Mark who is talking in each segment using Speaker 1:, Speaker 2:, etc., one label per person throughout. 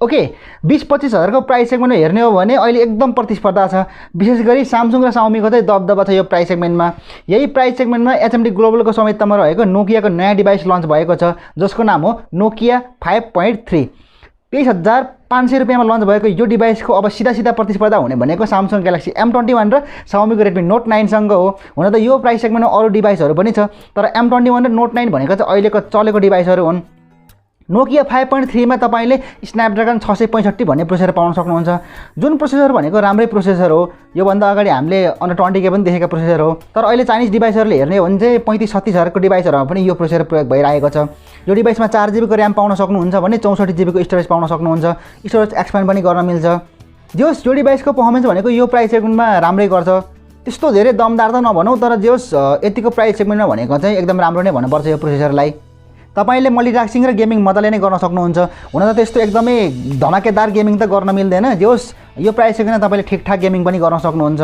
Speaker 1: Okay 20-25 हजारको price सेगमेन्टमा हेर्ने हो भने अहिले एकदम प्रतिस्पर्धा छ। विशेष गरी सामसुङ र साउमीको चाहिँ दबदबा छ यो प्राइस सेगमेन्टमा। यही प्राइस सेगमेन्टमा एचएमडी ग्लोबलको स्वामित्वमा रहेको नोकियाको नयाँ डिभाइस लन्च भएको छ जसको नाम हो नोकिया 5.3। 23,500 रुपियाँमा लन्च भएको यो डिभाइसको अब सिधा प्रतिस्पर्धा हुने भनेको सामसुङ ग्यालेक्सी M21 र साउमीको रेडमी नोट 9 सँग हो। हुन त यो प्राइस सेगमेन्टमा अरू डिभाइसहरू पनि छ, तर M21 र नोट 9 भनेको चाहिँ अहिलेको चलेको डिभाइसहरू हुन्। नोकिया 5.3 मा तपाईले स्न्यापड्रागन 665 भन्ने प्रोसेसर पाउन सक्नुहुन्छ, जुन प्रोसेसर भनेको राम्रै प्रोसेसर हो। यो भन्दा अगाडि हामीले अन्डर 20K पनि देखेका प्रोसेसर हो। तर अहिले चाइनिज डिभाइसहरूले हेर्ने हो भने चाहिँ 35-36 हजारको डिभाइसहरूमा पनि यो प्रोसेसर प्रयोग भइरहेको छ। यो डिभाइसमा 4GB को र्याम पाउन सक्नुहुन्छ भने 64GB को स्टोरेज पाउन सक्नुहुन्छ। स्टोरेज एक्सपान्ड पनि गर्न मिल्छ। जोस यो डिभाइसको पर्फर्मेन्स भनेको यो प्राइस सेगमेन्टमा राम्रै गर्छ। त्यस्तो धेरै दमदार त नभनौँ, तर जोस यतिको प्राइस सेगमेन्टमा भनेको चाहिँ एकदम राम्रो नै भन्नुपर्छ यो प्रोसेसरलाई। तपाईले मल्टिटास्किङ र गेमिङ मजाले नै गर्न सक्नुहुन्छ। हुन त त्यस्तो एकदमै धमाकेदार गेमिङ त गर्न मिल्दैन। जोस यो प्राइस सेगमेन्टमा तपाईले ठिकठाक गेमिङ पनि गर्न सक्नुहुन्छ।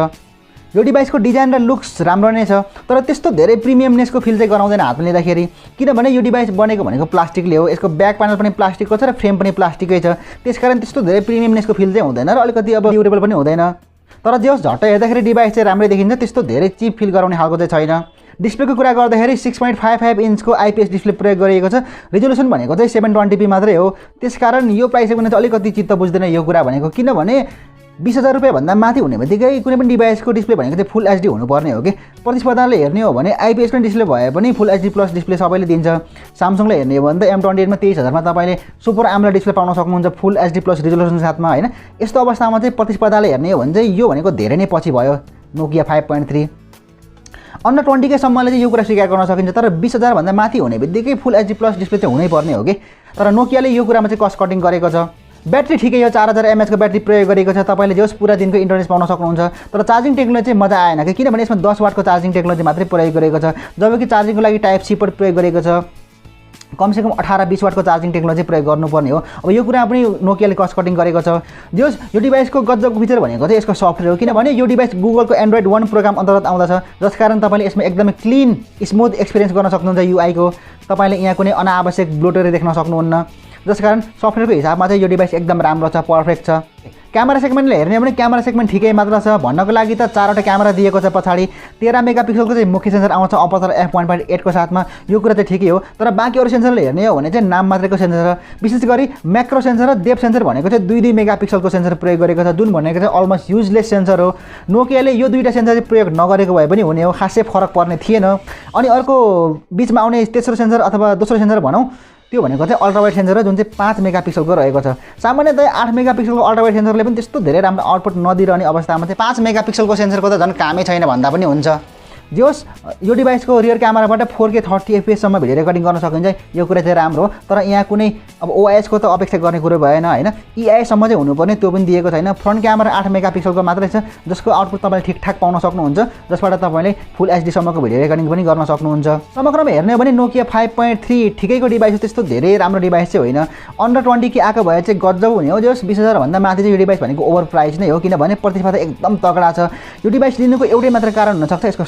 Speaker 1: यो डिभाइसको डिजाइन र लुक्स राम्रो नै छ, तर त्यस्तो धेरै प्रिमियमनेसको फिल चाहिँ गराउँदैन हातमा लिँदाखेरि, किनभने यो डिभाइस बनेको भनेको प्लास्टिकले हो। यसको ब्याक प्यानल पनि प्लास्टिकको छ र फ्रेम पनि प्लास्टिकै छ, त्यसकारण त्यस्तो धेरै प्रिमियमनेसको फिल चाहिँ हुँदैन र अलिकति अब ड्युरेबल पनि हुँदैन। तर जोस झट्ट हेर्दाखेरि डिभाइस चाहिँ राम्रै देखिन्छ, त्यस्तो धेरै चिप फिल गराउने खालको चाहिँ छैन। डिस्प्लेको कुरा गर्दाखेरि 6.55 इन्चको IPS डिस्प्ले प्रयोग गरिएको छ। रिजोल्युसन भनेको चाहिँ 720p मात्रै हो। त्यसकारण यो प्राइस सेगमेन्टमा चाहिँ अलिकति चित्त बुझ्दैन यो कुरा भनेको, किनभने 20,000 रुपियाँ भन्दा माथि हुने बित्तिकै कुनै पनि डिभाइसको डिस्प्ले भनेको चाहिँ फुल HD हुनुपर्ने हो कि। प्रतिस्पर्धाले हेर्ने हो भने IPS पनि डिस्प्ले भए पनि फुल HD प्लस डिस्प्ले सबैले दिन्छ। सामसुङले हेर्ने हो भने त M28 मा 23,000 मा तपाईले सुपर AMOLED डिस्प्ले पाउन सक्नुहुन्छ फुल HD प्लस रिजोल्युसन साथमा हैन। यस्तो अवस्थामा चाहिँ प्रतिस्पर्धाले हेर्ने हो भने चाहिँ यो भनेको धेरै नै पछि भयो नोकिया 5.3। अन्डर 20K सम्मले चाहिँ यो कुरा स्वीकार गर्न सकिन्छ, तर 20,000 भन्दा माथि हुने बित्तिकै फुल HD प्लस डिस्प्ले चाहिँ हुनै पर्ने हो कि। तर नोकियाले यो कुरामा चाहिँ कस्ट कटिङ गरेको छ। ब्याट्री ठिकै हो, 4000 mAh को ब्याट्री प्रयोग गरेको छ। तपाईले जोस पुरा दिनको इन्टरनेट पाउन सक्नुहुन्छ, तर चार्जिङ टेक्नोलोजी चाहिँ मजा आएन कि, किनभने यसमा 10 वाटको चार्जिङ टेक्नोलोजी मात्रै प्रयोग गरेको छ, जबकि चार्जिङको लागि टाइप सी पोर्ट प्रयोग गरेको छ। कमसेकम 18-20 वाटको चार्जिङ टेक्नोलोजी प्रयोग गर्नुपर्ने हो। अब यो कुरा पनि नोकियाले कस्ट कटिङ गरेको छ। जोस यो डिभाइसको गजबको फिचर भनेको चाहिँ यसको सफ्टवेयर हो, किनभने यो डिभाइस गुगलको एन्ड्रोइड 1 प्रोग्राम अन्तर्गत आउँदछ, जसकारण तपाईले यसमा एकदमै क्लिन स्मुथ एक्सपिरियन्स गर्न सक्नुहुन्छ UI को। तपाईले यहाँ कुनै अनावश्यक ब्लोटरी देख्न सक्नुहुन्न, जसकारण सफ्टवेयरको हिसाबमा चाहिँ यो डिभाइस एकदम राम्रो छ, पर्फेक्ट छ। क्यामेरा सेगमेन्टले हेर्ने हो भने क्यामेरा सेगमेन्ट ठिकै मात्र छ। भन्नको लागि त 4वटा क्यामेरा दिएको छ पछाडि, 13 मेगापिक्सलको चाहिँ मुख्य सेन्सर आउँछ अपर्चर f1.8 को साथमा। यो कुरा चाहिँ ठिकै हो, तर बाँकी अरू सेन्सरले हेर्ने हो भने चाहिँ नाम मात्रैको सेन्सर छ। विशेष गरी म्याक्रो सेन्सर र डेप्थ सेन्सर भनेको चाहिँ 2-2 मेगापिक्सलको सेन्सर प्रयोग गरेको छ, जुन भनेको चाहिँ अलमोस्ट युजलेस सेन्सर हो। नोकियाले यो दुईटा सेन्सर चाहिँ प्रयोग नगरेको भए पनि हुने हो, खासै फरक पर्ने थिएन। अनि अर्को बिचमा आउने तेस्रो सेन्सर अथवा दोस्रो सेन्सर भनौँ, त्यो भनेको चाहिँ अल्ट्रावाइड सेन्सर हो, जुन चाहिँ 5 मेगापिक्सलको रहेको छ। सामान्यतया 8 मेगापिक्सलको अल्ट्रावाइड सेन्सरले पनि त्यस्तो धेरै राम्रो आउटपुट नदिइरहने अवस्थामा चाहिँ 5 मेगापिक्सलको सेन्सरको त झन् कामै छैन भन्दा पनि हुन्छ। जोस यो डिभाइसको रियर क्यामेराबाट 4K 30 FPS सम्म भिडियो रेकर्डिङ गर्न सकिन्छ, यो कुरा चाहिँ राम्रो हो। तर यहाँ कुनै अब OIS को त अपेक्षा गर्ने कुरो भएन हैन, EIS सम्म चाहिँ हुनुपर्ने त्यो पनि दिएको छैन। फ्रन्ट क्यामेरा 8 मेगापिक्सलको मात्रै छ, जसको आउटपुट तपाईले ठिकठाक पाउन सक्नुहुन्छ, जसबाट तपाईले फुल HD सम्मको भिडियो रेकर्डिङ पनि गर्न सक्नुहुन्छ। समग्रमा हेर्ने हो भने नोकिया 5.3 ठिकैको डिभाइस हो, त्यस्तो धेरै राम्रो डिभाइस चाहिँ होइन। अन्डर 20K आएको भए चाहिँ गजब हुने हो। जोस 20,000 भन्दा माथि चाहिँ यो डिभाइस भनेको ओभर प्राइस नै हो, किनभने प्रतिस्पर्धा एकदम तगडा छ। यो डिभाइस लिनुको एउटै मात्र कारण हुन सक्छ यसको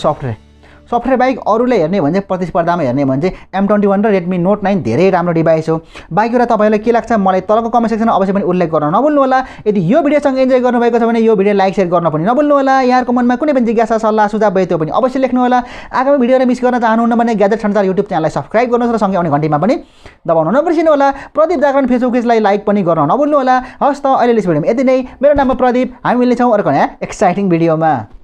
Speaker 1: सफ्टवेयर बाइक अरूले हेर्ने भने चाहिँ प्रतिस्पर्धामा हेर्ने भने चाहिँ M21 र रेडमी नोट 9 धेरै राम्रो डिभाइस हो। बाइक कुरा तपाईलाई के लाग्छ मलाई तलको कमेन्ट सेक्सनमा अवश्य पनि उल्लेख गर्न नभुल्नु होला। यदि यो भिडियोसँग एन्जोय गर्नुभएको छ भने यो भिडियो लाइक शेयर गर्न पनि नभुल्नु होला। यहाँहरुको मनमा कुनै पनि जिज्ञासा सल्लाह सुझाव भए त्यो पनि अवश्य लेख्नु होला। आगामी भिडियोले मिस गर्न चाहनुहुन्न भने ग्याजेट संसार युट्युब च्यानललाई सब्स्क्राइब गर्नुहोस् र सँगै आउने घण्टीमा पनि दबाउन नबिर्सिनु होला। प्रदीप जागरण फेसबुक पेजलाई लाइक पनि गर्न नभुल्नु होला। हस् त अहिले यस भिडियोमा यति नै। मेरो नाम प्रदीप, हामी मिल्नेछौँ अर्को नयाँ एक्साइटिङ भिडियोमा।